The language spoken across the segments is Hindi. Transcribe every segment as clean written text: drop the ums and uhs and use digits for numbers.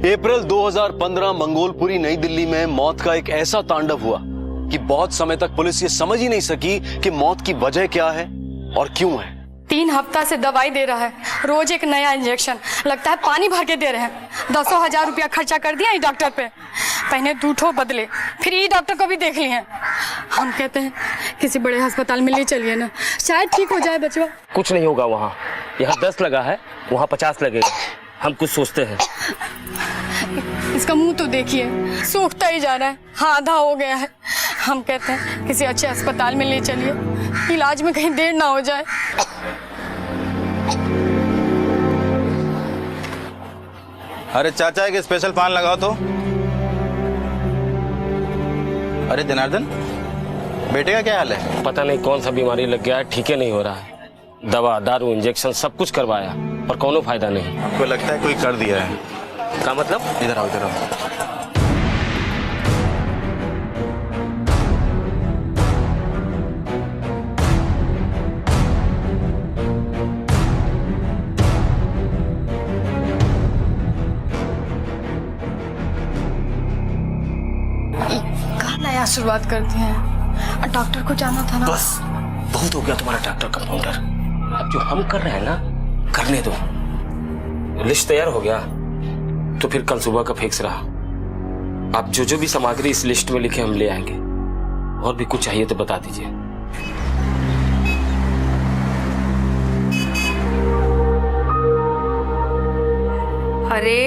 अप्रैल 2015 मंगोलपुरी नई दिल्ली में मौत का एक ऐसा तांडव हुआ कि बहुत समय तक पुलिस ये समझ ही नहीं सकी कि मौत की वजह क्या है और क्यों है। 3 हफ्ता से दवाई दे रहा है, रोज एक नया इंजेक्शन, लगता है पानी भर के दे रहे हैं। 10,000 रुपया खर्चा कर दिया इस डॉक्टर पे, पहले 2 ठो बदले, फिर ये डॉक्टर को भी देख लिए। हम कहते हैं किसी बड़े अस्पताल में ले चलिए ना, शायद ठीक हो जाए बचवा। कुछ नहीं होगा, वहाँ यहाँ 10 लगा है, वहाँ 50 लगेगा। हम कुछ सोचते हैं। इसका मुंह तो देखिए, सूखता ही जा रहा है, आधा हो गया है। हम कहते हैं किसी अच्छे अस्पताल में ले चलिए, इलाज में कहीं देर ना हो जाए। अरे चाचा एक स्पेशल पान लगाओ तो। अरे जनार्दन, बेटे का क्या हाल है? पता नहीं कौन सा बीमारी लग गया है, ठीक नहीं हो रहा है। दवा दारू इंजेक्शन सब कुछ करवाया पर कोनो फायदा नहीं। आपको लगता है कोई कर दिया है? क्या मतलब? इधर आओ, इधर आओ। नया शुरुआत करते हैं, डॉक्टर को जाना था ना। बस बहुत हो गया तुम्हारा डॉक्टर कंपाउंडर। अब जो हम कर रहे हैं ना, करने दो। लिस्ट तैयार हो गया तो फिर कल सुबह का फिक्स रहा। आप जो भी सामग्री इस लिस्ट में लिखे हम ले आएंगे। और भी कुछ चाहिए तो बता दीजिए। अरे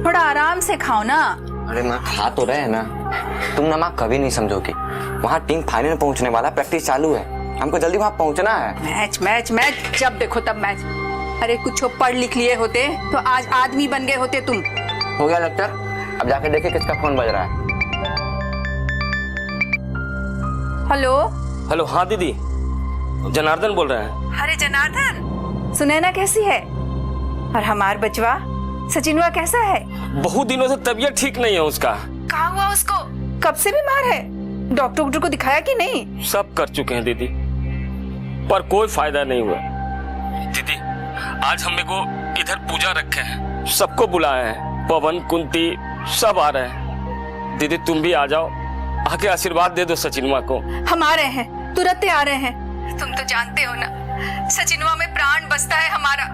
थोड़ा आराम से खाओ ना। अरे माँ खा तो रहे हैं ना। तुम ना माँ कभी नहीं समझोगी। वहाँ टीम फाइनल पहुँचने वाला, प्रैक्टिस चालू है, हमको जल्दी वहाँ पहुँचना है। मैच मैच मैच, जब देखो तब मैच। अरे कुछ पढ़ लिख लिए होते तो आज आदमी बन गए होते तुम। हो गया लेक्चर, अब जाके देखे किसका फोन बज रहा है। हेलो हेलो, हाँ दीदी, जनार्दन बोल रहे हैं। अरे जनार्दन, सुनैना कैसी है? और हमार बचवा सचिनवा कैसा है? बहुत दिनों से तबीयत ठीक नहीं है उसका। कहाँ हुआ उसको? कब से बीमार है? डॉक्टर को दिखाया कि नहीं? सब कर चुके हैं दीदी, पर कोई फायदा नहीं हुआ। दीदी आज हम को इधर पूजा रखे हैं, सबको बुलाए हैं, पवन कुंती सब आ रहे हैं। दीदी तुम भी आ जाओ, आके आशीर्वाद दे दो सचिनवा को। हम आ रहे हैं, तुरंत आ रहे हैं। तुम तो जानते हो ना, सचिनवा में प्राण बसता है हमारा।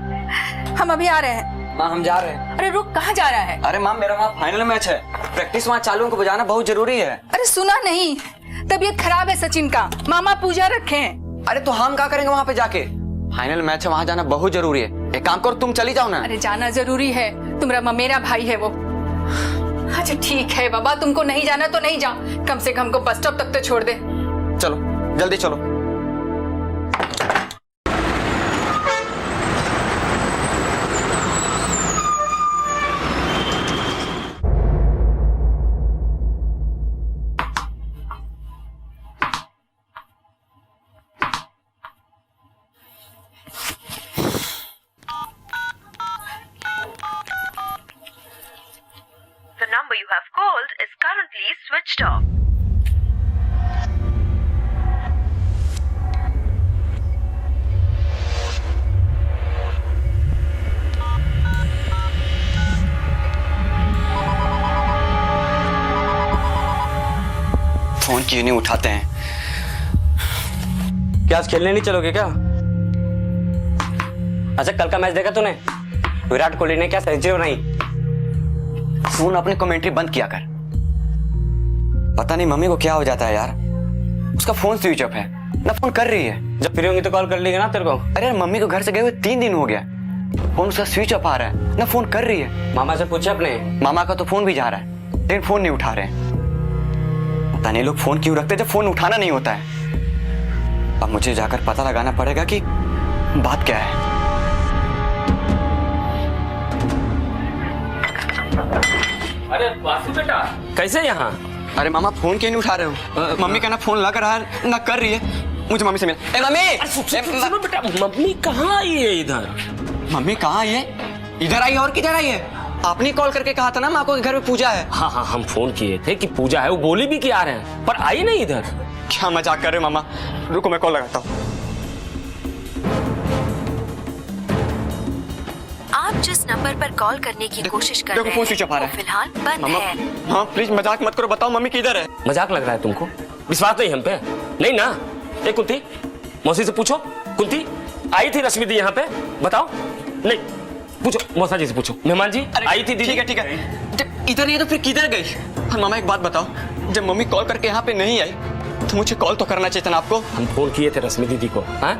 हम अभी आ रहे हैं। माँ हम जा रहे हैं। अरे रुक, कहाँ जा रहा है? अरे माँ मेरा वहाँ फाइनल मैच है, प्रैक्टिस वहाँ चालू, उनको बजाना बहुत जरूरी है। अरे सुना नहीं, तबीयत खराब है सचिन का, मामा पूजा रखे हैं। अरे तो हम क्या करेंगे वहाँ पे जाके? फाइनल मैच है, वहाँ जाना बहुत जरूरी है। एक काम करो, तुम चली जाओ ना। अरे जाना जरूरी है, तुम्हारा मेरा भाई है वो। अच्छा ठीक है बाबा, तुमको नहीं जाना तो नहीं जा, कम से कम हमको बस स्टॉप तक तो छोड़ दे। चलो जल्दी चलो। The number you have called is currently switched off. Phone क्यों नहीं उठाते हैं? क्या आज खेलने नहीं चलोगे क्या? अच्छा कल का मैच देखा तूने? विराट कोहली ने क्या सेंचुरी बनाई। फोन अपने कमेंट्री बंद किया कर। पता नहीं मम्मी को क्या हो जाता है यार, उसका फोन स्विच ऑफ है, ना फोन कर रही है। जब फ्री होंगी तो कॉल कर लेगा ना तेरे को। अरे यार मम्मी को घर से गए हुए 3 दिन हो गया, फोन उसका स्विच ऑफ आ रहा है, ना फोन कर रही है। मामा से पूछे अपने? मामा का तो फोन भी जा रहा है, लेकिन फोन नहीं उठा रहे हैं। पता नहीं लोग फोन क्यों रखते जब फोन उठाना नहीं होता है। अब मुझे जाकर पता लगाना पड़ेगा कि बात क्या है। अरे वासु बेटा, कैसे यहाँ? अरे मामा फोन क्यों नहीं उठा रहे हो? मम्मी का ना फोन लग रहा है ना कर रही है। मुझे मम्मी से मिल। ए मम्मी! सुनो बेटा, मम्मी कहाँ आई है इधर? मम्मी कहाँ आई है? इधर आई है और किधर आई है? आपने कॉल करके कहा था ना माँ को कि घर में पूजा है। हाँ हाँ हम फोन किए थे कि पूजा है, वो बोली भी कि आ रहे हैं, पर आई नहीं इधर। क्या मजाक कर रहे हो मामा? रुको मैं कॉल लगाता हूँ। आप जिस नंबर नंबर पर कॉल करने की कोशिश कर देखो, रहे फोन स्विच ऑफ आ हैं रहा वो है। फिलहाल बंद मामा, है। हाँ प्लीज मजाक मत करो, बताओ मम्मी किधर है? मजाक लग रहा है तुमको? विश्वास नहीं हम पे? नहीं ना? ए कुंती, मौसी से पूछो। कुंती, आई थी रश्मि दी यहाँ पे? बताओ। नहीं, पूछो मौसा जी से पूछो। मेहमान जी आई थी दीदी? ठीक है। जब इधर नहीं है तो फिर किधर गई? और मामा एक बात बताओ, जब मम्मी कॉल करके यहाँ पे नहीं आई तो मुझे कॉल तो करना चाहिए था ना आपको। हम फोन किए थे रश्मि दीदी को, हाँ?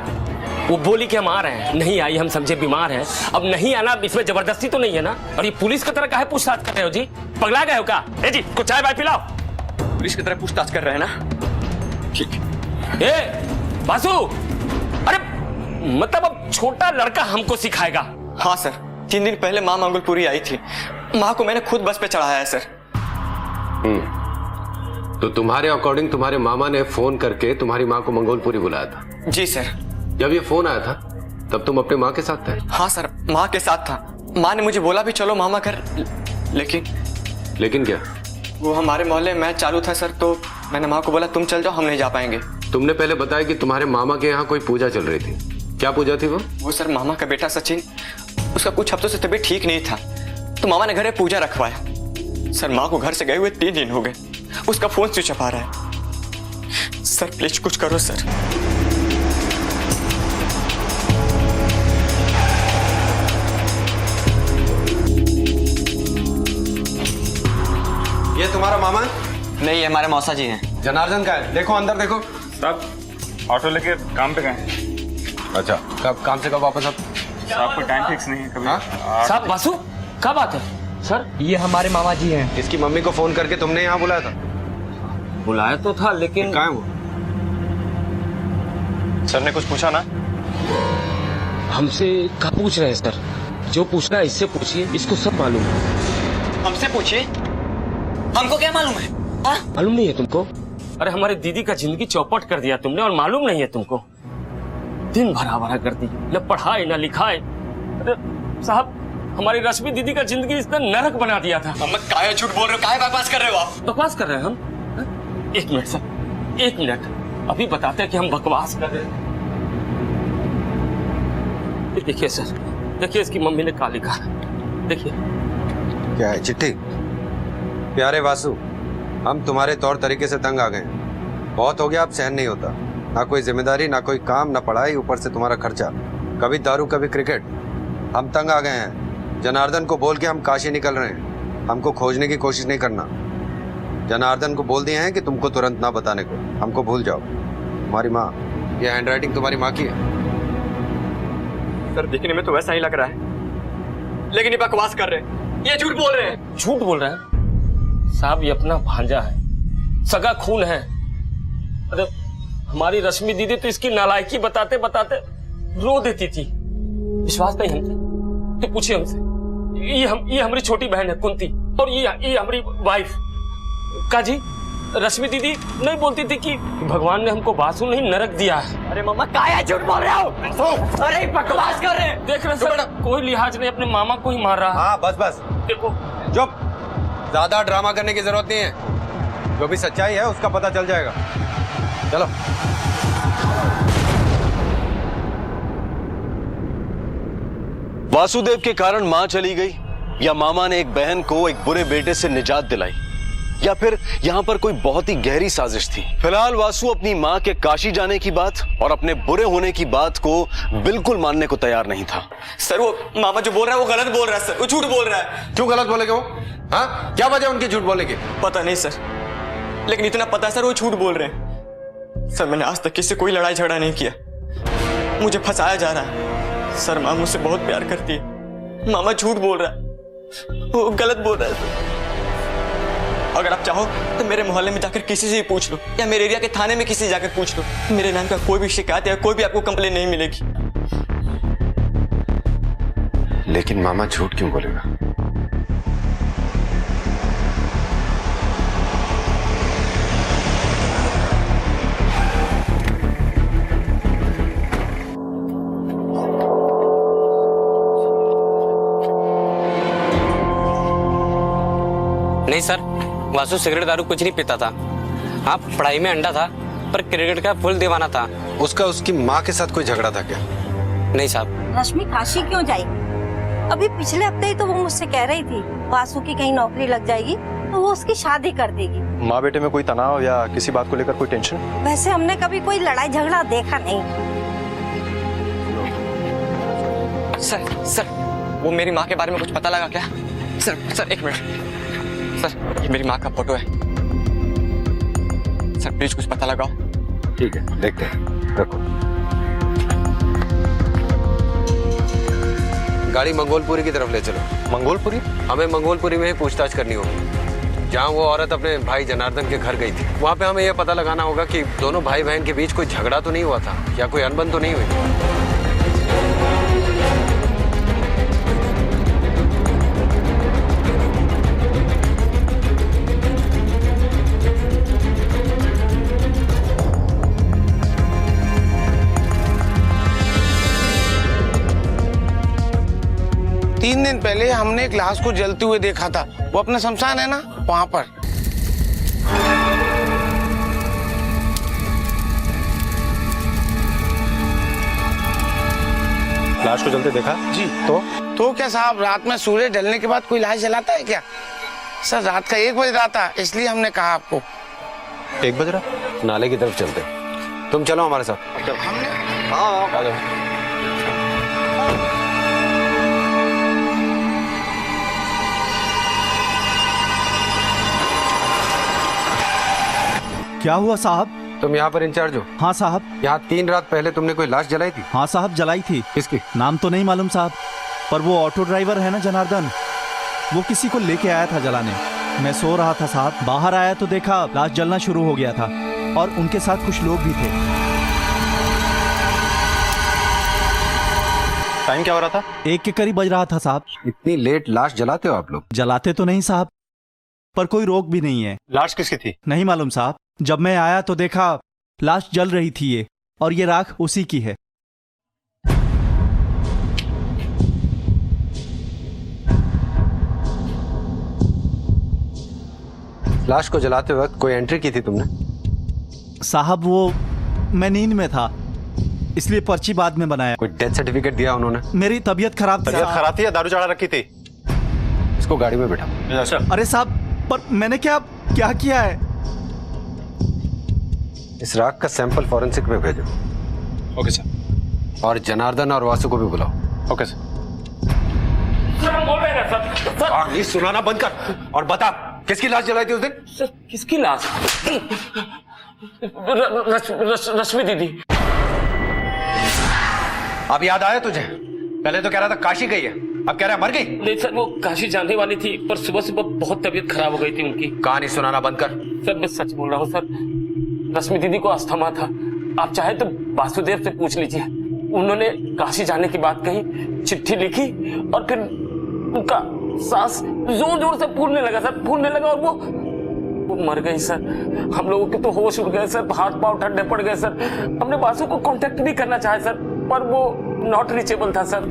वो बोली कि हम आ रहे हैं, नहीं आई, हम समझे बीमार हैं। अब नहीं आना, इसमें जबरदस्ती तो नहीं है ना? और ये पुलिस की तरह काहे पूछताछ कर रहे हो जी? पगला गए हो क्या? ए जी, कुछ चाय वाय पिलाओ। पुलिस की तरह पूछताछ कर रहे हैं ना? ठीक। ए बासु, अरे मतलब अब छोटा लड़का हमको सिखाएगा? हाँ सर, 3 दिन पहले माँ मंगलपुरी आई थी, माँ को मैंने खुद बस पे चढ़ाया है सर। तो तुम्हारे अकॉर्डिंग तुम्हारे मामा ने फोन करके तुम्हारी माँ को मंगोलपुरी बुलाया था? जी सर। जब ये फोन आया था तब तुम अपने माँ के साथ थे? हाँ सर, माँ के साथ था। माँ ने मुझे बोला भी चलो मामा घर, लेकिन क्या? वो हमारे मोहल्ले में मैच चालू था सर, तो मैंने माँ को बोला तुम चल जाओ, हम नहीं जा पाएंगे। तुमने पहले बताया कि तुम्हारे मामा के यहाँ कोई पूजा चल रही थी। क्या पूजा थी वो? वो सर मामा का बेटा सचिन, उसका कुछ हफ्तों से तबीयत ठीक नहीं था, तो मामा ने घरे पूजा रखवाया। सर माँ को घर से गए हुए 3 दिन हो गए, उसका फोन स्विच ऑफ आ रहा है। सर प्लीज कुछ करो सर। ये तुम्हारा मामा? नहीं, हमारे मौसा जी हैं। जनार्दन का है? देखो अंदर देखो। साहब ऑटो लेके काम पे गए। अच्छा, कब काम से कब वापस आप? साहब को टाइम फिक्स नहीं है कभी। साहब बासु, क्या बात है सर? ये हमारे मामा जी हैं। इसकी मम्मी को फोन करके तुमने यहाँ बुलाया था? बुलाया तो था, लेकिन कहाँ है वो? सर ने कुछ पूछा ना? हमसे क्या पूछ रहे हैं सर? जो पूछना है इससे पूछिए, इसको सब मालूम है। हमसे पूछिए, हमको क्या मालूम है? मालूम नहीं है तुमको? अरे हमारे दीदी का जिंदगी चौपट कर दिया तुमने, और मालूम नहीं है तुमको? दिन भर आवारा कर दी, न पढ़ाए न लिखाए। अरे साहब, हमारी रश्मि दीदी का जिंदगी इसने नरक बना दिया था। हम काहे झूठ बोल रहे हो, काहे बकवास कर रहे हो आप? बकवास कर रहे हैं हम? हाँ? 1 मिनट सर, 1 मिनट, अभी बताते हैं कि हम बकवास कर रहे हैं। देखिए सर, देखिए इसकी मम्मी ने क्या लिखा है, देखिए। क्या है? चिट्ठी? प्यारे वासु, हम तुम्हारे तौर तरीके से तंग आ गए। बहुत हो गया, अब सहन नहीं होता। ना कोई जिम्मेदारी, ना कोई काम, ना पढ़ाई, ऊपर से तुम्हारा खर्चा, कभी दारू कभी क्रिकेट। हम तंग आ गए हैं। जनार्दन को बोल के हम काशी निकल रहे हैं। हमको खोजने की कोशिश नहीं करना। जनार्दन को बोल दिए हैं कि तुमको तुरंत ना बताने को। हमको भूल जाओ। तुम्हारी माँ, ये हैंडराइटिंग तुम्हारी माँ की है? सर दिखने में तो वैसा ही लग रहा है, लेकिन ये बकवास कर रहे हैं, ये झूठ बोल रहे हैं। झूठ बोल रहे हैं साहब? ये अपना भांजा है, सगा खून है। अरे हमारी रश्मि दीदी तो इसकी नालायकी बताते बताते रो देती थी। विश्वास नहीं हमसे तो पूछिए हमसे। ये हमारी छोटी बहन है कुंती, और ये हमारी वाइफ का जी। रश्मि दीदी नहीं बोलती थी कि भगवान ने हमको बासु नहीं नरक दिया है। अरे मम्मा काहे झूठ बोल रहे हो? अरे बकवास कर रहे हैं। देख रहे सर, कोई लिहाज नहीं, अपने मामा को ही मार रहा है। हाँ बस बस, देखो। चुप। ज्यादा ड्रामा करने की जरूरत नहीं है। जो भी सच्चाई है उसका पता चल जाएगा। चलो। वासुदेव के कारण मां चली गई, या मामा ने एक बहन को एक बुरे बेटे से निजात दिलाई, या फिर यहां पर कोई बहुत ही गहरी साजिश थी? फिलहाल वासु अपनी मां के काशी जाने की बात और अपने बुरे होने की बात को बिल्कुल मानने को तैयार नहीं था। सर वो मामा जो बोल रहा है वो गलत बोल रहा है सर, वो झूठ बोल रहा है। क्यों गलत बोलेगे वो? हाँ, क्या वजह उनकी झूठ बोलने की? पता नहीं सर, लेकिन इतना पता है सर वो झूठ बोल रहे हैं। सर मैंने आज तक किसी से कोई लड़ाई झगड़ा नहीं किया, मुझे फंसाया जा रहा है। सर माँ मुझसे बहुत प्यार करती है, मामा झूठ बोल रहा है, वो गलत बोल रहा है सर। अगर आप चाहो तो मेरे मोहल्ले में जाकर किसी से भी पूछ लो, या मेरे एरिया के थाने में किसी से जाकर पूछ लो, मेरे नाम का कोई भी शिकायत या कोई भी आपको कंप्लेन नहीं मिलेगी। लेकिन मामा झूठ क्यों बोलेगा? नहीं सर, वासु सिगरेट दारू कुछ नहीं पीता था। हाँ, पढ़ाई में अंडा था, पर क्रिकेट का फुल दीवाना था। उसका उसकी माँ के साथ कोई झगड़ा था क्या? नहीं साहब। रश्मि काशी क्यों जाएगी? अभी पिछले हफ्ते ही तो वो मुझसे कह रही थी वासु की कहीं नौकरी लग जाएगी तो वो उसकी शादी कर देगी। माँ बेटे में कोई तनाव या किसी बात को लेकर कोई टेंशन? वैसे हमने कभी कोई लड़ाई झगड़ा देखा नहीं। सर वो मेरी माँ के बारे में कुछ पता लगा क्या? सर एक मिनट सर, ये मेरी माँ का फोटो है सर, प्लीज कुछ पता लगाओ। ठीक है, देखते हैं, रखो। गाड़ी मंगोलपुरी की तरफ ले चलो। मंगोलपुरी? हमें मंगोलपुरी में ही पूछताछ करनी होगी, जहाँ वो औरत अपने भाई जनार्दन के घर गई थी। वहाँ पे हमें यह पता लगाना होगा कि दोनों भाई बहन के बीच कोई झगड़ा तो नहीं हुआ था या कोई अनबन तो नहीं हुई। 3 दिन पहले हमने एक लाश को जलते हुए देखा था, वो अपना शमशान है ना, वहां पर। लाश को जलते देखा? जी। तो क्या साहब, रात में सूर्य ढलने के बाद कोई लाश जलाता है क्या? सर रात का 1 बज रहा था, इसलिए हमने कहा आपको। 1 बज रहा? नाले की तरफ चलते, तुम चलो हमारे साथ। हाँ क्या हुआ साहब? तुम यहाँ पर इंचार्ज हो? हाँ साहब। यहाँ 3 रात पहले तुमने कोई लाश जलाई थी? हाँ साहब, जलाई थी। किसकी? नाम तो नहीं मालूम साहब, पर वो ऑटो ड्राइवर है ना जनार्दन, वो किसी को लेके आया था जलाने। मैं सो रहा था साहब, बाहर आया तो देखा लाश जलना शुरू हो गया था और उनके साथ कुछ लोग भी थे। टाइम क्या हो रहा था? 1 के करीब बज रहा था साहब। इतनी लेट लाश जलाते हो आप लोग? जलाते तो नहीं साहब, पर कोई रोक भी नहीं है। लाश किसकी थी? नहीं मालूम साहब, जब मैं आया तो देखा लाश जल रही थी ये, और ये राख उसी की है। लाश को जलाते वक्त कोई एंट्री की थी तुमने? साहब वो मैं नींद में था, इसलिए पर्ची बाद में बनाया। कोई डेथ सर्टिफिकेट दिया उन्होंने? मेरी तबीयत खराब थी। तबीयत खराब थी या दारू चढ़ा रखी थी? इसको गाड़ी में बैठा। अरे साहब, पर मैंने क्या किया है? इस राख का सैंपल फॉरेंसिक में भेजो। Okay sir. और जनार्दन और वासु को भी बुलाओ। Okay sir. सर हम बोल रहे हैं सर। कहानी सुनाना बंद कर और बता, किसकी लाश जलाई थी उस दिन? सर किसकी लाश? रश्मि दीदी। अब याद आया तुझे? पहले तो कह रहा था काशी गई है, अब कह रहा है मर गई। नहीं सर, वो काशी जाने वाली थी, पर सुबह सुबह बहुत तबीयत खराब हो गई थी उनकी। कहानी सुनाना बंद कर। सर मैं सच बोल रहा हूँ सर, रश्मि दीदी को अस्थमा था। आप चाहे तो वासुदेव से पूछ लीजिए, उन्होंने काशी जाने की बात कही, चिट्ठी लिखी और फिर उनका सांस जोर जोर से फूलने लगा सर, फूलने लगा और वो मर गई सर। हम लोगों के तो होश उड़ गए सर, हाथ पांव ठंडे पड़ गए सर। हमने वासु को कांटेक्ट भी करना चाहे सर, पर वो नॉट रीचेबल था सर।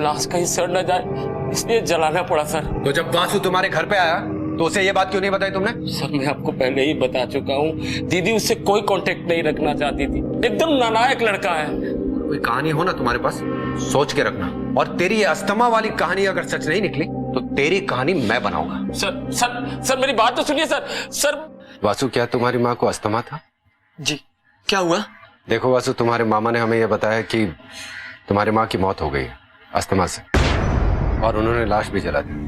लाश कहीं सड़ न जाए इसलिए जलाना पड़ा सर। तो जब वासु तुम्हारे घर पे आया तो उसे ये बात क्यों नहीं बताई तुमने? सर मैं आपको पहले ही बता चुका हूँ, दीदी उससे कोई कांटेक्ट नहीं रखना चाहती थी। एकदम नालायक लड़का है। कोई कहानी हो ना तुम्हारे पास, सोच के रखना। और तेरी ये अस्थमा वाली कहानी अगर सच नहीं निकली तो तेरी कहानी मैं बनाऊंगा। सर सर सर मेरी बात तो सुनिए सर। सर वासु, क्या तुम्हारी माँ को अस्थमा था? जी। क्या हुआ? देखो वासु, तुम्हारे मामा ने हमें यह बताया कि तुम्हारी माँ की मौत हो गई है अस्थमा से, और उन्होंने लाश भी जला दी।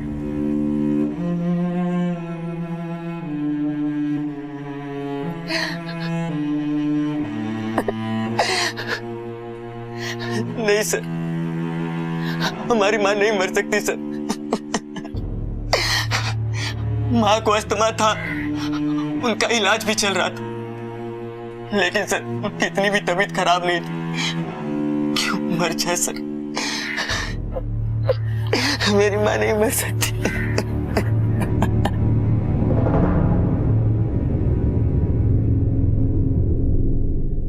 नहीं सर, हमारी माँ नहीं मर सकती सर। माँ को अस्थमा था, उनका इलाज भी चल रहा था, लेकिन सर उनकी इतनी भी तबीयत खराब नहीं थी क्यों मर जाए सर। मेरी माँ नहीं मर सकती।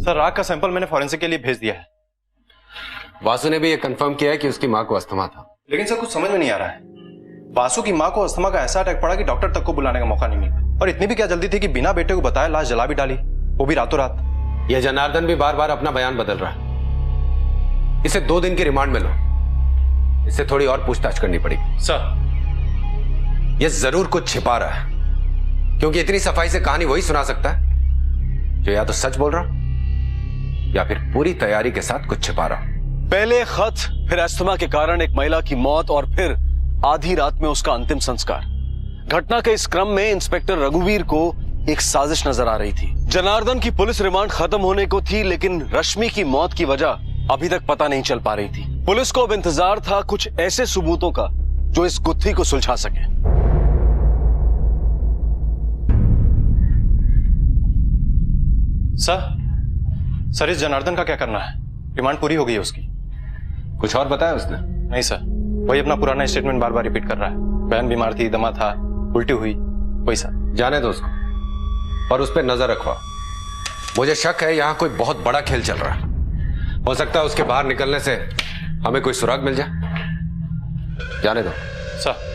सर राख का सैंपल मैंने फॉरेंसिक के लिए भेज दिया है। वासु ने भी ये कंफर्म किया है कि उसकी माँ को अस्थमा था। लेकिन सर कुछ समझ में नहीं आ रहा है, वासु की माँ को अस्थमा का ऐसा अटैक पड़ा कि डॉक्टर तक को बुलाने का मौका नहीं मिला। और इतनी भी क्या जल्दी थी कि बिना बेटे को बताए लाश जला भी डाली, वो भी रातों रात। यह जनार्दन भी बार बार अपना बयान बदल रहा है। इसे 2 दिन की रिमांड में लो। इससे थोड़ी और पूछताछ करनी पड़ेगी। सर, ये जरूर कुछ छिपा रहा है, क्योंकि इतनी सफाई से कहानी वही सुना सकता है जो या तो सच बोल रहा या फिर पूरी तैयारी के साथ कुछ छिपा रहा। पहले खत, फिर अस्थमा के कारण एक महिला की मौत और फिर आधी रात में उसका अंतिम संस्कार। घटना के इस क्रम में इंस्पेक्टर रघुवीर को एक साजिश नजर आ रही थी। जनार्दन की पुलिस रिमांड खत्म होने को थी, लेकिन रश्मि की मौत की वजह अभी तक पता नहीं चल पा रही थी। पुलिस को अब इंतजार था कुछ ऐसे सबूतों का जो इस गुत्थी को सुलझा सके। सर, इस जनार्दन का क्या करना है? रिमांड पूरी हो गई है उसकी। कुछ और बताया उसने? नहीं सर, वही अपना पुराना स्टेटमेंट बार बार रिपीट कर रहा है। बहन बीमार थी, दमा था, उल्टी हुई, वही सर। जाने दो उसको और उस पर नजर रखवा। मुझे शक है यहां कोई बहुत बड़ा खेल चल रहा है। हो सकता है उसके बाहर निकलने से हमें कोई सुराग मिल जाए। जाने दो सर।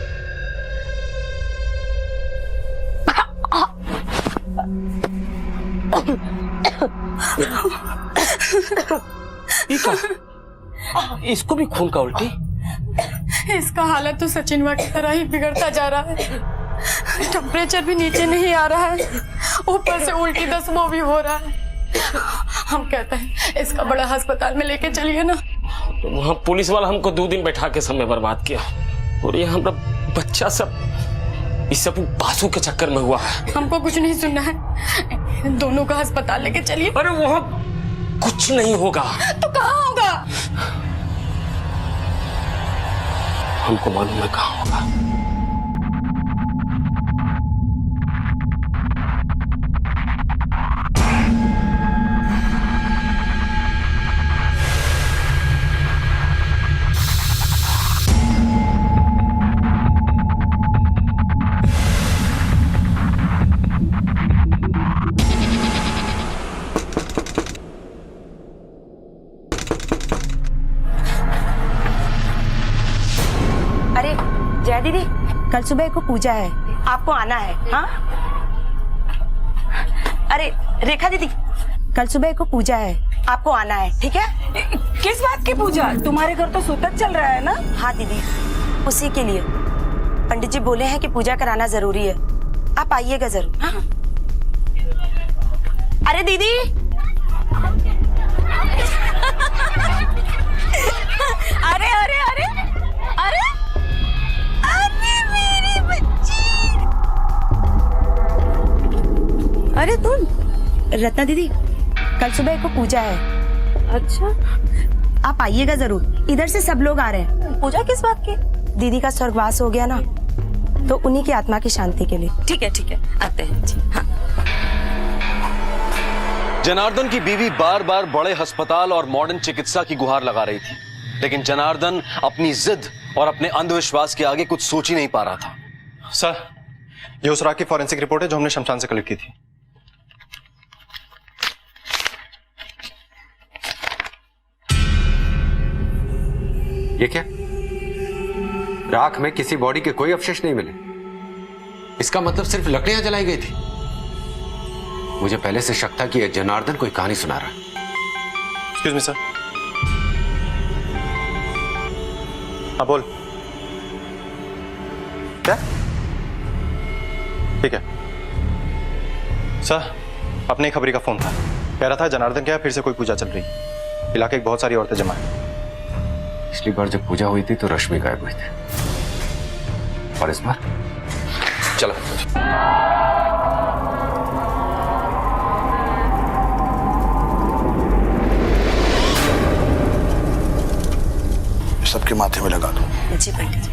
इसको भी खून का उल्टी? इसका हालत तो सचिनवा की तरह ही बिगड़ता जा रहा है। टेम्परेचर भी नीचे नहीं आ रहा है, ऊपर से उल्टी दसमों भी हो रहा है। हम कहते हैं इसका बड़ा अस्पताल में लेके चलिए ना। तो वहाँ पुलिस वाला हमको 2 दिन बैठा के समय बर्बाद किया, और ये हमारा बच्चा सब इस सब बासों के चक्कर में हुआ है। हमको कुछ नहीं सुनना है, दोनों का अस्पताल लेके चलिए। अरे वहाँ कुछ नहीं होगा। तो कहाँ होगा? हमको मालूम है कहाँ होगा। जया दीदी, कल सुबह को पूजा है, आपको आना है। हाँ, अरे रेखा दीदी, कल सुबह को पूजा है, आपको आना है, ठीक है? किस बात की पूजा? तुम्हारे घर तो सूतक चल रहा है ना? हाँ दीदी, उसी के लिए पंडित जी बोले हैं कि पूजा कराना जरूरी है, आप आइएगा जरूर। हाँ? अरे दीदी अरे अरे अरे अरे अरे मेरी बच्ची। अरे तुम रत्ना दीदी, कल सुबह को पूजा है। अच्छा, आप आइएगा जरूर, इधर से सब लोग आ रहे हैं। पूजा किस बात की? दीदी का स्वर्गवास हो गया ना, तो उन्हीं की आत्मा की शांति के लिए। ठीक है, आते हैं जी। हाँ। जनार्दन की बीवी बार बार बड़े अस्पताल और मॉडर्न चिकित्सा की गुहार लगा रही थी, लेकिन जनार्दन अपनी जिद और अपने अंधविश्वास के आगे कुछ सोच ही नहीं पा रहा था। सर, ये उस रात की फॉरेंसिक रिपोर्ट है जो हमने शमशान से कलेक्ट की थी। ये क्या? राख में किसी बॉडी के कोई अवशेष नहीं मिले। इसका मतलब सिर्फ लकड़ियां जलाई गई थी। मुझे पहले से शक था कि यह जनार्दन कोई कहानी सुना रहा है। Excuse me sir. हाँ बोल। क्या? ठीक है सर, अपने ही खबरी का फोन था, कह रहा था जनार्दन क्या फिर से कोई पूजा चल रही, इलाके की बहुत सारी औरतें जमा है। पिछली बार जब पूजा हुई थी तो रश्मि गायब हुई थी, और इस बार चलो। सबके माथे में लगा दो। जी पंडित जी।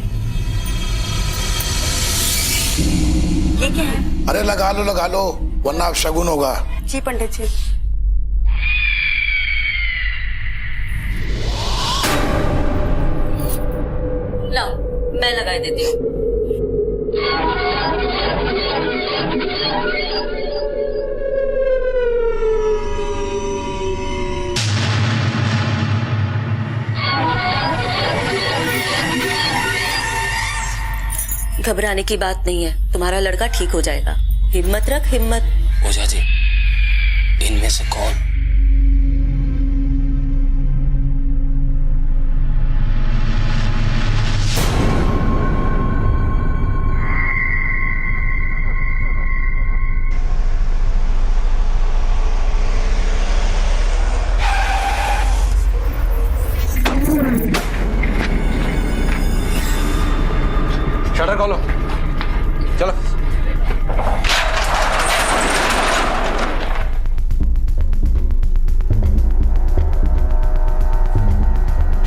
ये क्या है? अरे लगा लो, वरना अब शगुन होगा। जी पंडित जी। लाओ, मैं लगा देती हूँ। घबराने की बात नहीं है, तुम्हारा लड़का ठीक हो जाएगा। हिम्मत रख, हिम्मत। ओझा जी, इनमें से कौन? शटर खोलो, चलो।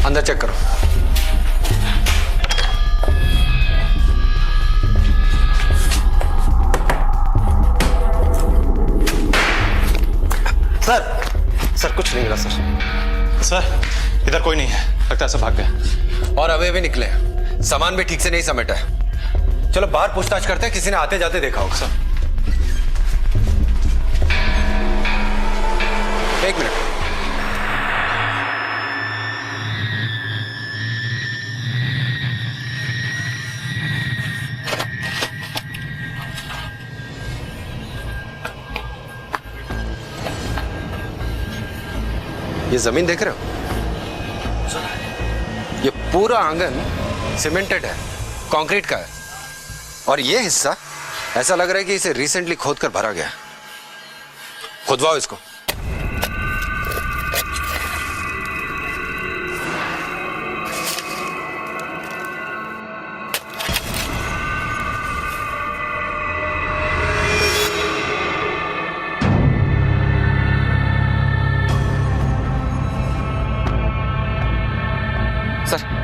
अंदर चेक करो। सर कुछ नहीं मिला सर इधर कोई नहीं है, लगता है सब भाग गए। और अवे भी निकले, सामान भी ठीक से नहीं समेटा है। चलो बाहर पूछताछ करते हैं, किसी ने आते जाते देखा होगा। सर एक मिनट। ये जमीन देख रहे हो? ये पूरा आंगन सीमेंटेड है, कंक्रीट का है। और ये हिस्सा ऐसा लग रहा है कि इसे रिसेंटली खोद कर भरा गया। खुदवाओ इसको।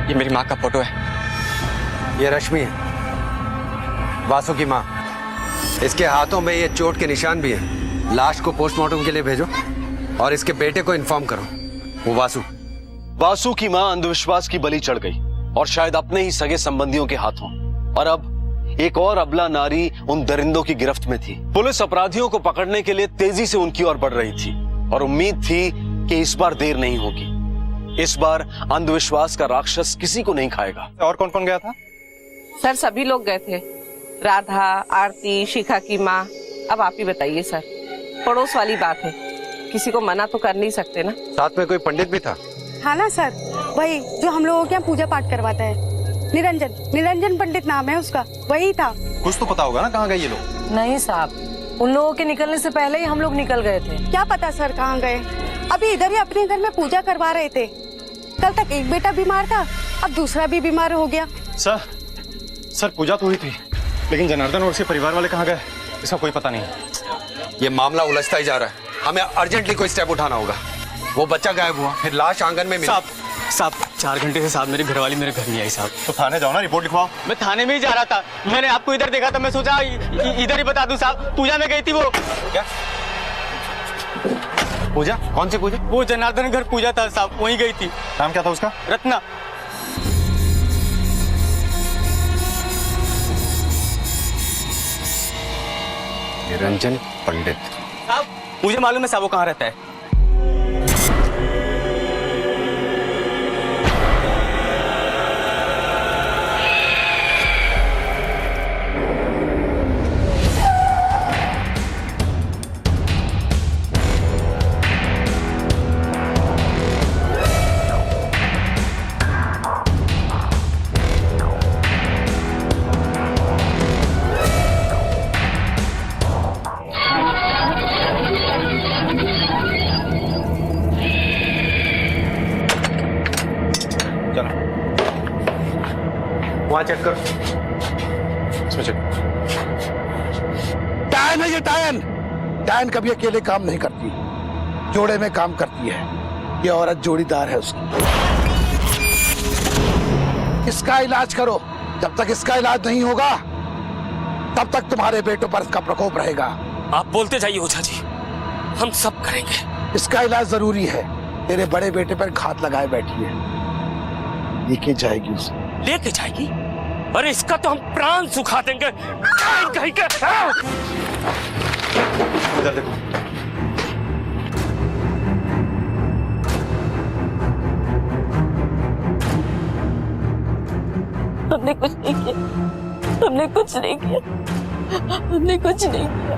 ये मेरी माँ का फोटो है। ये रश्मि है, वासु की माँ। इसके हाथों में ये चोट के निशान भी हैं। लाश को पोस्टमार्टम के लिए भेजो और इसके बेटे को इन्फॉर्म करो। वो वासु की माँ अंधविश्वास की बलि चढ़ गई और शायद अपने ही सगे संबंधियों के हाथों। और अब एक और अबला नारी उन दरिंदों की गिरफ्त में थी। पुलिस अपराधियों को पकड़ने के लिए तेजी से उनकी ओर बढ़ रही थी और उम्मीद थी कि इस बार देर नहीं होगी। इस बार अंधविश्वास का राक्षस किसी को नहीं खाएगा। और कौन कौन गया था? सर सभी लोग गए थे, राधा, आरती, शिखा की माँ। अब आप ही बताइए सर, पड़ोस वाली बात है, किसी को मना तो कर नहीं सकते ना। साथ में कोई पंडित भी था? हाँ ना सर, वही जो हम लोगों के यहाँ पूजा पाठ करवाता है, निरंजन पंडित नाम है उसका, वही था। कुछ तो पता होगा ना कहाँ गए ये लोग? नहीं साहब, उन लोगों के निकलने से पहले ही हम लोग निकल गए थे। क्या पता सर कहाँ गए, अभी इधर ही अपने घर में पूजा करवा रहे थे। कल तक एक बेटा बीमार था, अब दूसरा भी बीमार हो गया। सर पूजा तो हुई थी, लेकिन जनार्दन और उसके परिवार वाले कहाँ गए इसका कोई पता नहीं। ये मामला उलझता ही जा रहा है, हमें अर्जेंटली कोई स्टेप उठाना होगा। वो बच्चा गायब हुआ, फिर लाश आंगन में मिली। साहब 4 घंटे से साहब मेरी घरवाली मेरे घर नहीं आई साहब। तो थाने जाओ ना, रिपोर्ट लिखवाओ। मैं थाने में ही जा रहा था, मैंने आपको इधर देखा था, मैं सोचा इधर ही बता दूं साहब। पूजा में गई थी वो। क्या पूजा? कौन सी पूजा? वो जनार्दन घर पूजा था साहब, वहीं गई थी। नाम क्या था उसका? रत्ना। निरंजन पंडित। साहब मुझे मालूम है साहब वो कहाँ रहता है। वहां चेक कर। इसमें चेक। डायन है ये, डायन। डायन कभी अकेले काम नहीं करती, जोड़े में काम करती है। ये औरत जोड़ीदार है उसकी। इसका इलाज करो, जब तक इसका इलाज नहीं होगा तब तक तुम्हारे बेटों पर इसका प्रकोप रहेगा। आप बोलते जाइए ओझा जी, हम सब करेंगे। इसका इलाज जरूरी है। तेरे बड़े बेटे पर घात लगाए बैठी है, लेके जाएगी उसे। लेके जाएगी? अरे इसका तो हम प्राण सुखा देंगे। कहीं का इधर देखो। हमने कुछ नहीं किया, हमने कुछ नहीं किया, हमने कुछ नहीं किया।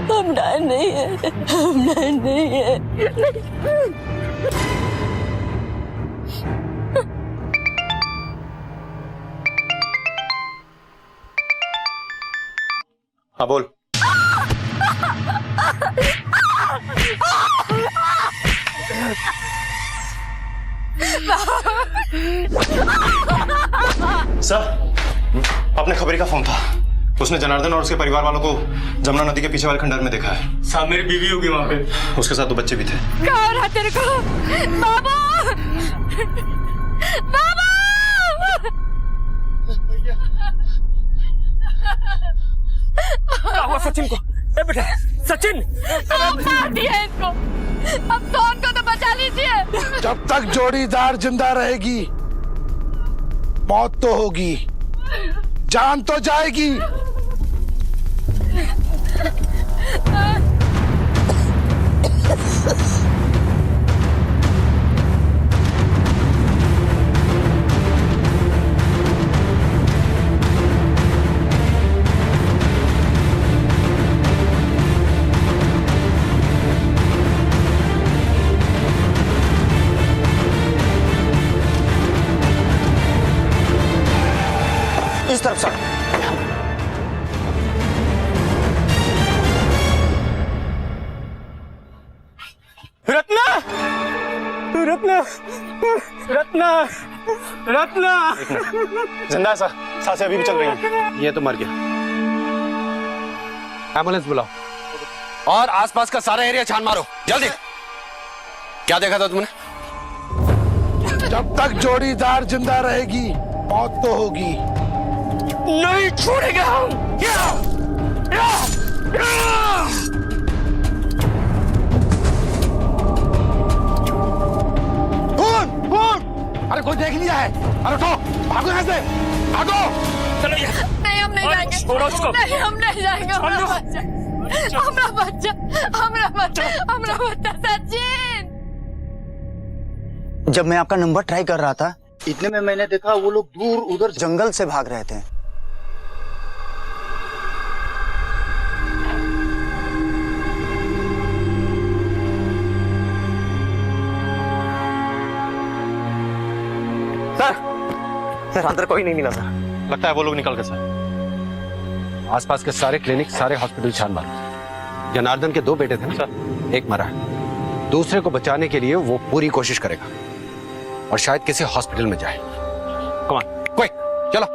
हम डायन नहीं है, हम डायन नहीं है। हाँ बोल। सर, आप अपने खबरी का फोन था। उसने जनार्दन और उसके परिवार वालों को जमुना नदी के पीछे वाले खंडर में देखा है। साहब मेरी बीवी होगी वहां पे। उसके साथ 2 बच्चे भी थे। कहाँ रहा तेरे को बाबू? बाबू! क्या हुआ सचिन को? ए बेटा सचिन! आप मार दिए इसको। अब सोन को तो बचा लीजिए। जब तक जोड़ीदार जिंदा रहेगी मौत तो होगी, जान तो जाएगी। इस तरफ सर। रत्ना! रत्ना! रत्ना! रत्ना! जिंदा है सर, सांसें अभी भी चल रही हैं। ये तो मर गया। एम्बुलेंस बुलाओ और आसपास का सारा एरिया छान मारो जल्दी। क्या देखा था तुमने? जब तक जोड़ीदार जिंदा रहेगी मौत तो होगी। नहीं छोड़ेंगे हम। अरे कोई देख लिया है? अरे उठो, भागो यहाँ से, भागो। चलो नहीं हम नहीं जाएंगे। छोड़ो उसको। नहीं हम नहीं जाएंगे। हमारा बच्चा सचिन। जब मैं आपका नंबर ट्राई कर रहा था इतने में मैंने देखा वो लोग दूर उधर जंगल से भाग रहे थे। सर अंदर कोई नहीं मिला सर। लगता है वो लोग निकल गए सर। आसपास के सारे क्लिनिक, सारे हॉस्पिटल छान मारो। जनार्दन के 2 बेटे थे ना सर, एक मरा है। दूसरे को बचाने के लिए वो पूरी कोशिश करेगा और शायद किसी हॉस्पिटल में जाए। कम ऑन, क्विक, चलो।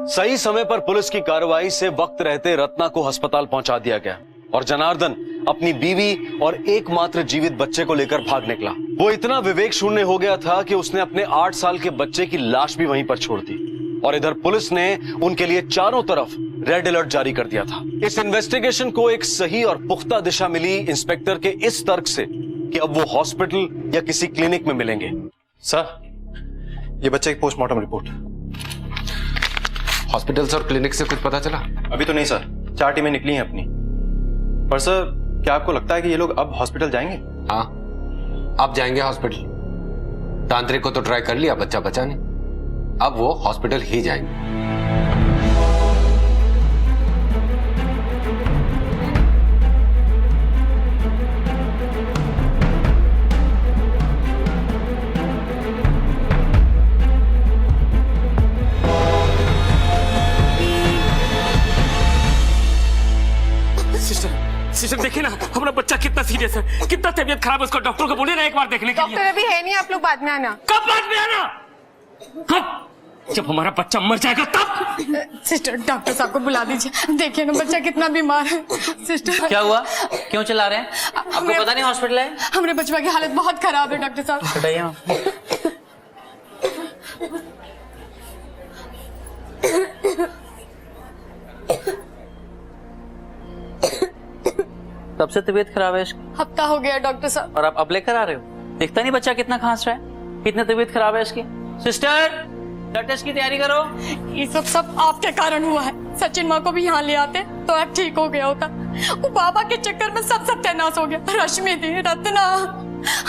सही समय पर पुलिस की कार्रवाई से वक्त रहते रत्ना को अस्पताल पहुंचा दिया गया और जनार्दन अपनी बीवी और एकमात्र जीवित बच्चे को लेकर भाग निकला। वो इतना विवेक शून्य हो गया था कि उसने अपने 8 साल के बच्चे की लाश भी वहीं पर छोड़ दी और इधर पुलिस ने उनके लिए चारों तरफ रेड अलर्ट जारी कर दिया था। इस इन्वेस्टिगेशन को एक सही और पुख्ता दिशा मिली इंस्पेक्टर के इस तर्क से कि अब वो हॉस्पिटल या किसी क्लिनिक में मिलेंगे। सर ये बच्चे की पोस्टमार्टम रिपोर्ट। हॉस्पिटल्स और क्लिनिक से कुछ पता चला? अभी तो नहीं सर, 4 टीमें निकली हैं अपनी। पर सर क्या आपको लगता है कि ये लोग अब हॉस्पिटल जाएंगे? हाँ, अब जाएंगे हॉस्पिटल। तांत्रिक को तो ट्राई कर लिया, बच्चा बचा नहीं। अब वो हॉस्पिटल ही जाएंगे। सिस्टर देखिए ना हमारा बच्चा कितना सीरियस है, कितना तबीयत खराब है उसका। डॉक्टर को बोले ना एक बार देखने के लिए। डॉक्टर अभी है नहीं, आप लोग बाद में आना। कब बाद में आना? कब? जब हमारा बच्चा मर जाएगा तब। सिस्टर डॉक्टर साहब को बुला दीजिए, देखिए ना बच्चा कितना बीमार है। सिस्टर क्या हुआ, क्यों चिल्ला रहे हैं? आपको पता नहीं हॉस्पिटल है? हमारे बचवा की हालत बहुत खराब है डॉक्टर साहब। बताइए। तब से तबीयत खराब है इसकी? हफ्ता हो गया डॉक्टर साहब। और आप अब लेकर आ रहे हो? दिखता नहीं बच्चा कितना खांस रहा है, कितनी तबीयत खराब है इसकी। सिस्टर ब्लड टेस्ट की तैयारी करो। ये सब आपके कारण हुआ है। सचिन माँ को भी यहाँ ले आते तो अब ठीक हो गया होता। वो बाबा के चक्कर में सब सत्यानाश हो गया। रश्मि थी, रत्ना,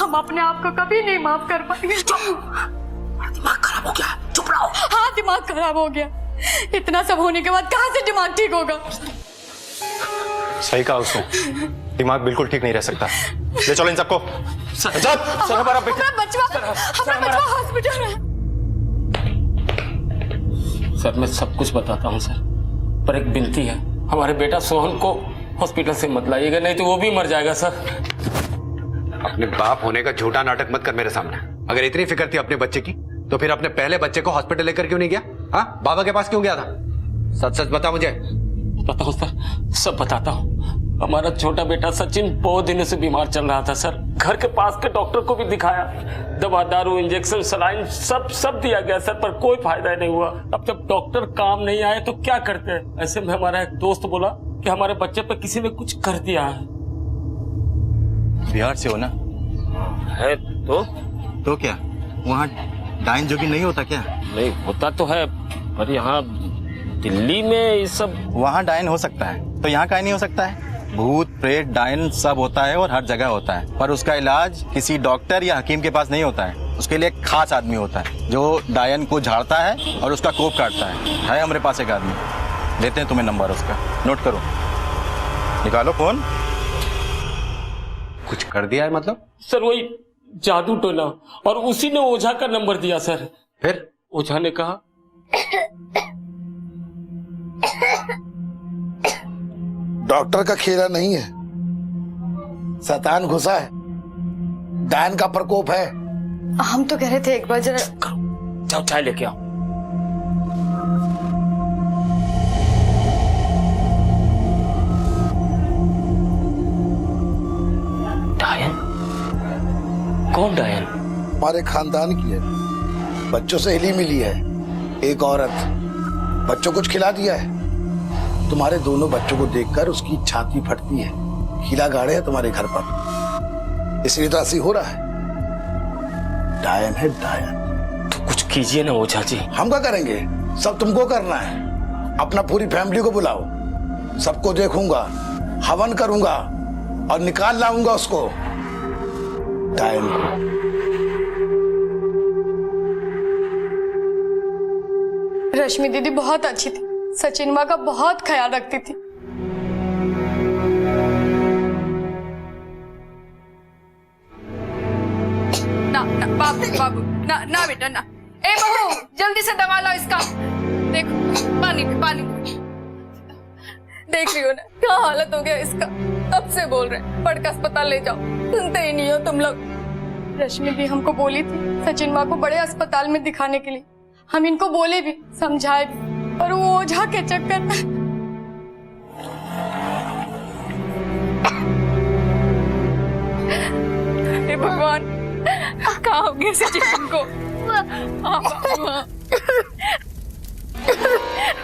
हम अपने आप को कभी नहीं माफ कर पाएंगे। दिमाग खराब हो गया, चुप रहो। हाँ दिमाग खराब हो गया। इतना सब होने के बाद कहाँ से दिमाग ठीक होगा? सही कहा उसने, दिमाग बिल्कुल ठीक नहीं रह सकता। ले चलो इन सबको। सर हमारा बचवा हॉस्पिटल है। सर मैं सब कुछ बताता हूँ सर, पर एक विनती है, हमारे बेटा सोहन को हॉस्पिटल से मत लाइएगा, नहीं तो वो भी मर जाएगा सर। अपने बाप होने का झूठा नाटक मत कर मेरे सामने। अगर इतनी फिक्र थी अपने बच्चे की तो फिर अपने पहले बच्चे को हॉस्पिटल लेकर क्यों नहीं गया? हाँ, बाबा के पास क्यों गया था? सच सच बता मुझे। बताता हूँ सर, सब बताता हूँ। हमारा छोटा बेटा सचिन बहुत दिनों से बीमार चल रहा था सर। घर के पास के डॉक्टर को भी दिखाया, दवा दारू इंजेक्शन सलाइन सब दिया गया सर, पर कोई फायदा नहीं हुआ। अब जब डॉक्टर काम नहीं आए तो क्या करते हैं। ऐसे में हमारा एक दोस्त बोला कि हमारे बच्चे पे किसी ने कुछ कर दिया है। बिहार से हो ना? है तो क्या वहाँ डाइन जोगी नहीं होता क्या? नहीं होता तो है, पर यहाँ दिल्ली में ये सब। वहाँ डाइन हो सकता है तो यहाँ काहे नहीं हो सकता है? भूत प्रेत डाइन सब होता है और हर जगह होता है, पर उसका इलाज किसी डॉक्टर या हकीम के पास नहीं होता है। उसके लिए एक खास आदमी होता है जो डायन को झाड़ता है और उसका कोप काटता है हमारे पास एक आदमी, देते हैं तुम्हें नंबर उसका, नोट करो, निकालो फोन। कुछ कर दिया है मतलब? सर वही जादू टोना, और उसी ने ओझा का नंबर दिया सर। फिर ओझा ने कहा डॉक्टर का खेला नहीं है, शैतान घुसा है, डायन का प्रकोप है। हम तो कह रहे थे एक बार जरा जाओ चाय लेके आओ। डायन? कौन डायन? हमारे खानदान की है, बच्चों से हिली मिली है। एक औरत बच्चों कुछ खिला दिया है, तुम्हारे दोनों बच्चों को देखकर उसकी छाती फटती है। खिला गाड़े है तुम्हारे घर पर, इसलिए तो ऐसी हो रहा है। डायन है डायन। तो कुछ कीजिए ना ओझा जी। हम क्या करेंगे? सब तुमको करना है। अपना पूरी फैमिली को बुलाओ, सबको देखूंगा, हवन करूंगा और निकाल लाऊंगा उसको, डायन को। रश्मि दीदी बहुत अच्छी थी, सचिन माँ का बहुत ख्याल रखती थी। ना ना बाबू ना बेटा ना। ए बहू जल्दी से दवा लाओ इसका। देखो पानी देख रही हो ना क्या हालत हो गया इसका। अब से बोल रहे पढ़ के अस्पताल ले जाओ, सुनते ही नहीं हो तुम लोग। रश्मि दी हमको बोली थी सचिन माँ को बड़े अस्पताल में दिखाने के लिए, हम इनको बोले भी समझाए भी, और वो ओझा के चक्कर में। हे भगवान कहाँ हो गया सचिन को।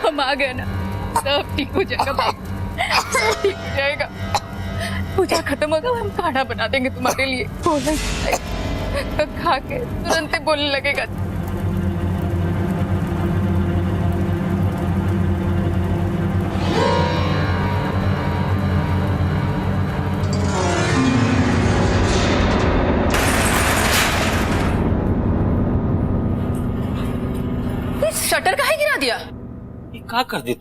हम आ गए ना, सब ठीक हो जाएगा बाबू, सब ठीक हो जाएगा। पूजा खत्म होगा हम खाना बना देंगे तुम्हारे लिए। बोलना खा के तुरंत ही बोलने लगेगा। शटर काहे गिरा दिया? ये क्या कर दी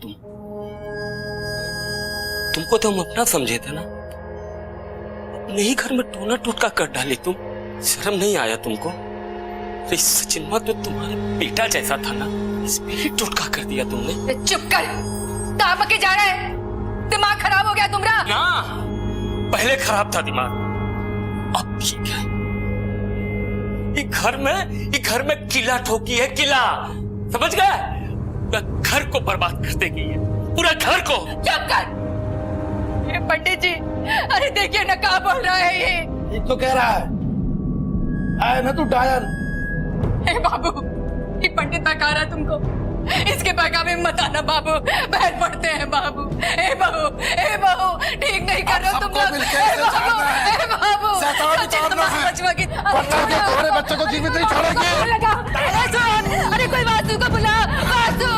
तुमको तो हम अपना समझे थे ना, अपने ही घर में टोना टोटका कर डाली तुम। शर्म नहीं आया तुमको? सचिन माँ तो तुम्हारे बेटा जैसा था ना, इस पे ही टोटका कर दिया तुमने। चुप कर, कहाँ के जा रहा है? दिमाग खराब हो गया तुम्हारा? ना, पहले खराब था दिमाग, अब ठीक है। ये घर में किला ठोकी है, किला, समझ गए? घर को बर्बाद कर देगी ये, पूरा घर को। चुप कर। ये पंडित जी, अरे देखिए ना क्या बोल रहा है ये तो कह रहा है आए ना तू डायन। हे बाबू, ये पंडित बता रहा है तुमको, इसके पैगामे में मत आना बाबू, बहन पड़ते हैं बाबू। ए बहू ठीक नहीं कर रहे हो तुम लोग। ए बाबू तुम्हारे बच्चे को जीवित नहीं छोड़ेंगे। अरे कोई वासु को बुला, वासु।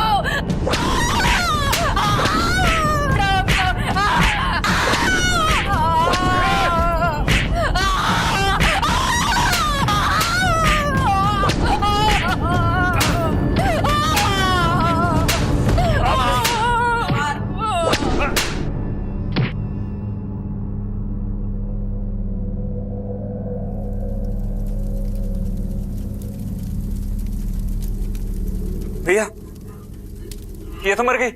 भैया ये तो मर गई।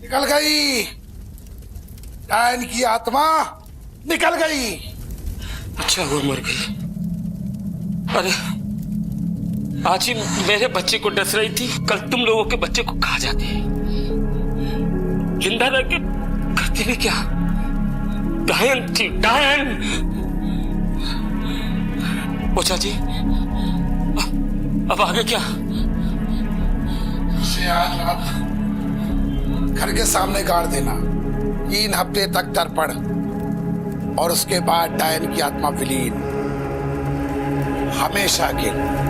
निकल गई, डायन की आत्मा निकल गई। अच्छा वो मर गई। अरे आज ही मेरे बच्चे को डस रही थी, कल तुम लोगों के बच्चे को खा जाती। जिंदा रह के करती भी क्या? डायन थी, डायन। ओझा जी, अब आगे क्या? उसे आज रात घर के सामने गाड़ देना, 3 हफ्ते तक तड़पड़, और उसके बाद डायन की आत्मा विलीन हमेशा के लिए।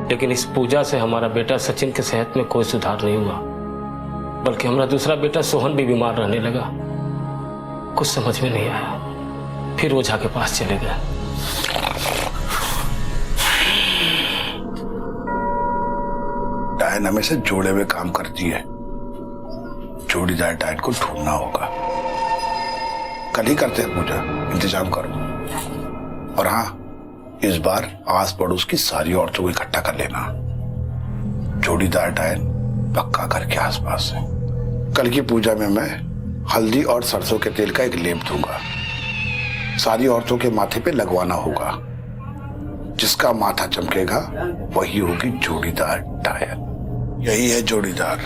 लेकिन इस पूजा से हमारा बेटा सचिन के सेहत में कोई सुधार नहीं हुआ, बल्कि हमारा दूसरा बेटा सोहन भी बीमार रहने लगा। कुछ समझ में नहीं आया, फिर ओझा के पास चले गए। डायन हमेशा जोड़े हुए काम करती है, जोड़ीदार डायन को ढूंढना होगा। कल ही करते हैं पूजा, इंतजाम करो। और हाँ, इस बार आस पड़ोस की सारी औरतों को इकट्ठा कर लेना। जोड़ीदार डायन पक्का घर के आसपास है। कल की पूजा में मैं हल्दी और सरसों के तेल का एक लेप दूंगा, सारी औरतों के माथे पे लगवाना होगा। जिसका माथा चमकेगा वही होगी जोड़ीदार डायन। यही है जोड़ीदार।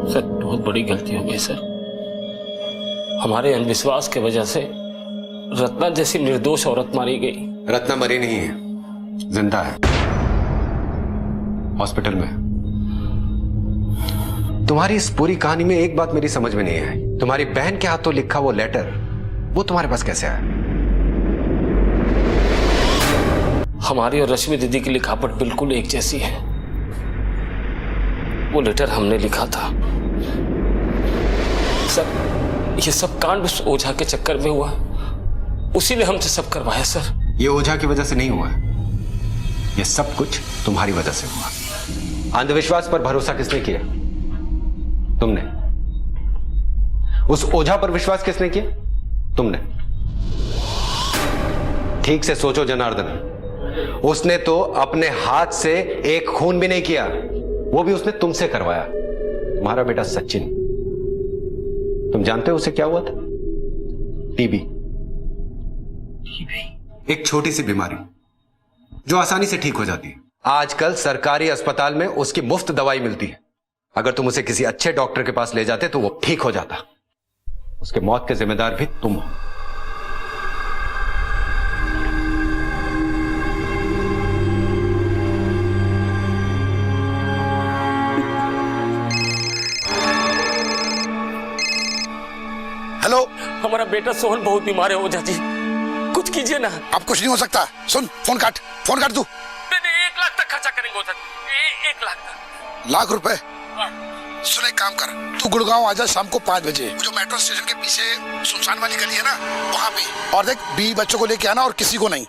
सर, बहुत बड़ी गलती हो गई सर। हमारे अंधविश्वास के वजह से रत्ना जैसी निर्दोष औरत मारी गई। रत्ना मरी नहीं है, जिंदा है, हॉस्पिटल में। तुम्हारी इस पूरी कहानी में एक बात मेरी समझ में नहीं आई। तुम्हारी बहन के हाथों लिखा वो लेटर, वो तुम्हारे पास कैसे आया? हमारी और रश्मि दीदी की लिखावट बिल्कुल एक जैसी है। वो लेटर हमने लिखा था। सर, ये सब कांड उस ओझा के चक्कर में हुआ, उसी ने हमसे सब करवाया सर। ये ओझा की वजह से नहीं हुआ है, ये सब कुछ तुम्हारी वजह से हुआ। अंधविश्वास पर भरोसा किसने किया? तुमने। उस ओझा पर विश्वास किसने किया? तुमने। ठीक से सोचो जनार्दन, उसने तो अपने हाथ से एक खून भी नहीं किया, वो भी उसने तुमसे करवाया। तुम्हारा बेटा सचिन, तुम जानते हो उसे क्या हुआ था? टीबी। एक छोटी सी बीमारी जो आसानी से ठीक हो जाती है। आजकल सरकारी अस्पताल में उसकी मुफ्त दवाई मिलती है। अगर तुम उसे किसी अच्छे डॉक्टर के पास ले जाते तो वो ठीक हो जाता। उसके मौत के जिम्मेदार भी तुम हो। हेलो, हमारा बेटा सोहन बहुत बीमार है ओझा जी, कुछ कीजिए ना। अब कुछ नहीं हो सकता। सुन, फोन काट तू। नहीं, 1 लाख तक खर्चा करेंगे ओझा जी, 1 लाख तक। लाख रुपए? सुन, एक काम कर, तू गुड़गांव आजा शाम को 5 बजे। जो मेट्रो स्टेशन के पीछे सुनसान वाली गली है ना, वहां पे। और देख, 20 बच्चों को लेके आना और किसी को नहीं।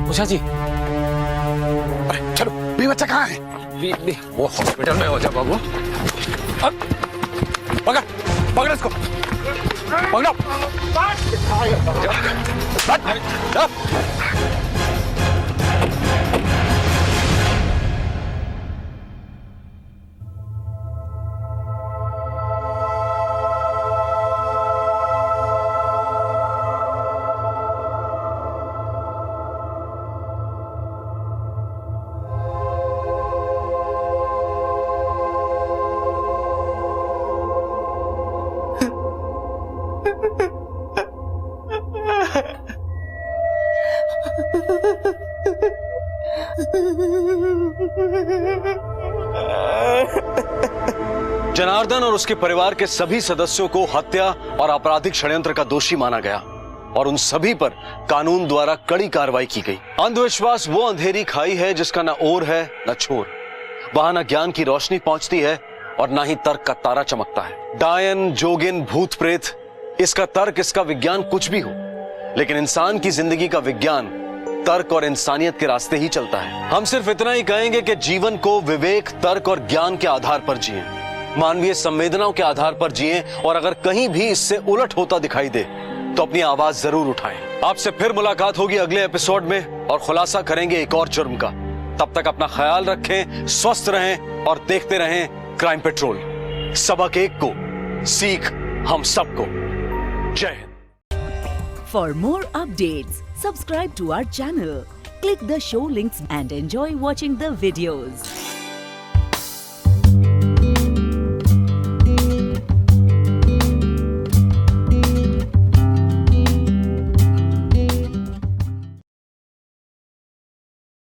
ओझा जी, अरे चलो, 20 बच्चा कहाँ है? वो हॉस्पिटल में हो जा बाबू। पकड़ इसको, पकड़ो। जनार्दन और उसके परिवार के सभी सदस्यों को हत्या और आपराधिक षड्यंत्र का दोषी माना गया और उन सभी पर कानून द्वारा कड़ी कार्रवाई की गई। अंधविश्वास वो अंधेरी खाई है जिसका ना ओर है न छोर, वहां ना ज्ञान की रोशनी पहुंचती है और ना ही तर्क का तारा चमकता है। डायन, जोगिन, भूत प्रेत, इसका तर्क, इसका विज्ञान कुछ भी हो, लेकिन इंसान की जिंदगी का विज्ञान तर्क और इंसानियत के रास्ते ही चलता है। हम सिर्फ इतना ही कहेंगे कि जीवन को विवेक, तर्क और ज्ञान के आधार पर जिएं, मानवीय संवेदनाओं के आधार पर जिएं, और अगर कहीं भी इससे उलट होता दिखाई दे तो अपनी आवाज जरूर उठाएं। आपसे फिर मुलाकात होगी अगले एपिसोड में और खुलासा करेंगे एक और जुर्म का। तब तक अपना ख्याल रखें, स्वस्थ रहें और देखते रहें क्राइम पेट्रोल। सबक एक को, सीख हम सबको। जय Hind. For more updates, subscribe to our channel, click the show links and enjoy watching the videos.